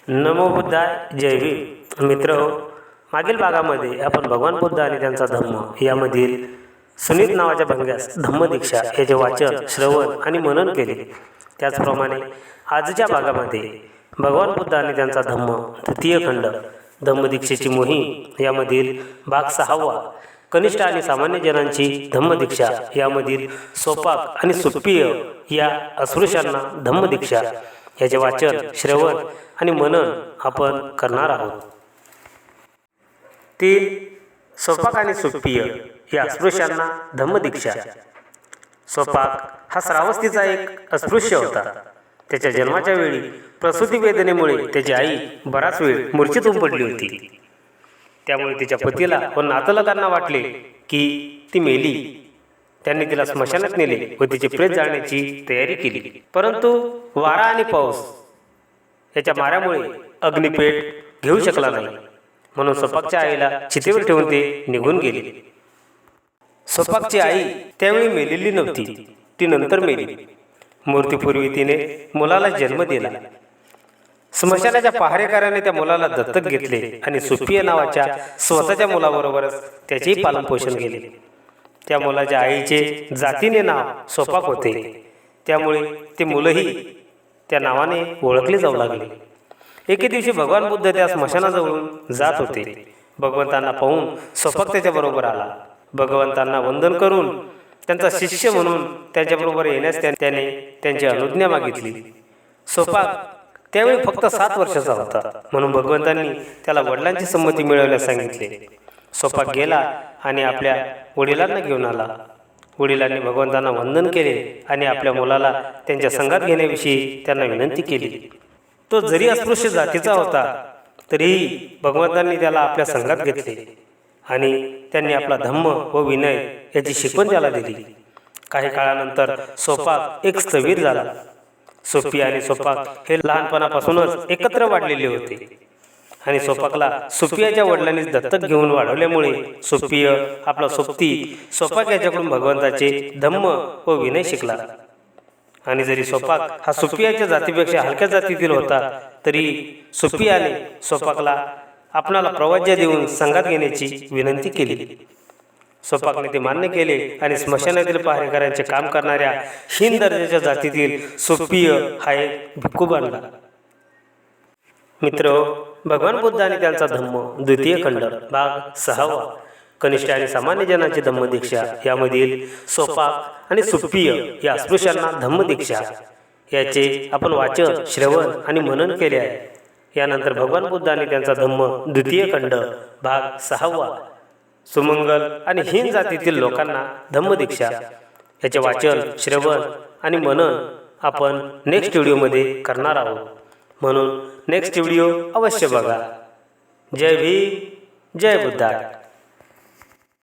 नमो बुद्धाय. जय भीम. मित्र मागील भागामध्ये आपण भगवान बुद्ध आणि त्यांचा धम्म यामधील सुनीत नावाच्या भंग्यास धम्मदीक्षा याचे वाचन, श्रवण आणि मनन केले. त्याचप्रमाणे आजच्या भागामध्ये भगवान बुद्ध आणि त्यांचा धम्म द्वितीय खंड धम्मदीक्षेची मोहीम यामधील भाग 6वा कनिष्ठ आणि सामान्य जनांची धम्मदीक्षा यामधील सोपाक आणि सुप्पिय या अस्पृश्यांना धम्मदीक्षा याचे वाचन, श्रवण आणि मनन आपण करणार आहोत. 3. सोपाक आणि सुप्पिय या अस्पृश्यांना धम्मदीक्षा. सोपाक हा श्रावस्तीचा एक अस्पृश्य होता. त्याच्या जन्माच्या वेळी प्रसूती वेदनेमुळे त्याची आई बराच वेळ मूर्छित पडली होती. त्यामुळे तिच्या पतीला व नातलगांना वाटले की ती मेली. त्यांनी तिला स्मशानात नेले व तिचे प्रेत जाळण्याची तयारी केली. परंतु वारा आणि पाऊस याच्या माऱ्यामुळे अग्निपेट घेऊ शकला नाही. म्हणून सोपाकच्या आईला चितेवर ठेवून ते निघून गेले. सोपाकची आई त्यावेळी मेलेली नव्हती, ती नंतर मेली. मूर्तीपूर्वी तिने मुलाला जन्म दिला. स्मशानाच्या पहारेकऱ्याने त्या मुलाला दत्तक घेतले आणि सुप्पिय नावाच्या स्वतःच्या मुलाबरोबरच त्याचेही पालनपोषण केले. त्या मुलाच्या आईचे जातीने नाव सोपाक होते. त्यामुळे ते मुलंही त्या नावाने ओळखले जाऊ लागले. एके दिवशी भगवान बुद्ध त्या स्मशानाजवळून जात होते. भगवंतांना पाहून सोपाक त्याच्याबरोबर आला. भगवंतांना वंदन करून त्यांचा शिष्य म्हणून त्यांच्याबरोबर येण्यास त्याने त्यांची अनुज्ञा मागितली. सोपाक त्यावेळी फक्त 7 वर्षाचा होता. म्हणून भगवंतांनी त्याला वडिलांची संमती मिळवण्यास सांगितले. सोपाक गेला आणि आपल्या वडिलांना घेऊन आला. वडिलांनी भगवंतांना वंदन केले आणि आपल्या मुलाला त्यांच्या संघात घेण्याविषयी त्यांना विनंती केली. तो जरी अस्पृश्य जातीचा होता तरीही भगवंतांनी त्याला आपल्या संघात घेतले आणि त्यांनी आपला धम्म व विनय याची शिकवण त्याला दिली. काही काळानंतर सोपाक एक स्थवीर झाला. सुप्पिय आणि सोपाक हे लहानपणापासूनच एकत्र वाढलेले होते आणि सोपाकला सुप्पियाच्या वडिलांनी दत्तक घेऊन वाढवल्यामुळे सुप्पिय आपला सोबती सोपाक याच्याकडून भगवंताचे धम्म व विनय शिकला. आणि जरी सोपाक हा सुप्पियाच्या जातीपेक्षा हलक्या जातीतील होता तरी सुप्पियाने सोपाकला आपणाला प्रवाज्य देऊन संघात घेण्याची विनंती केली. सोपाकने ते मान्य केले आणि स्मशानातील पहारेकऱ्यांचे काम करणाऱ्या हीन दर्जाच्या जातीतील सुप्पिय हा एक भिक्खू बनला. मित्र, भगवान बुद्ध आणि त्यांचा धम्म द्वितीय खंड भाग 6वा कनिष्ठ आणि सामान्य जनांची धम्मदीक्षा यामधील सोपाक आणि सुप्पिय या अस्पृश्यांना धम्मदीक्षा याचे आपण वाचन, श्रवण आणि मनन केले आहे. यानंतर भगवान बुद्ध आणि त्यांचा धम्म द्वितीय खंड भाग 6वा सुमंगल आणि हीन जातीतील लोकांना धम्मदीक्षा याचे वाचन, श्रवण आणि मनन आपण नेक्स्ट व्हिडिओमध्ये करणार आहोत. म्हणून नेक्स्ट व्हिडिओ अवश्य बघा. जय भीम. जय बुद्ध.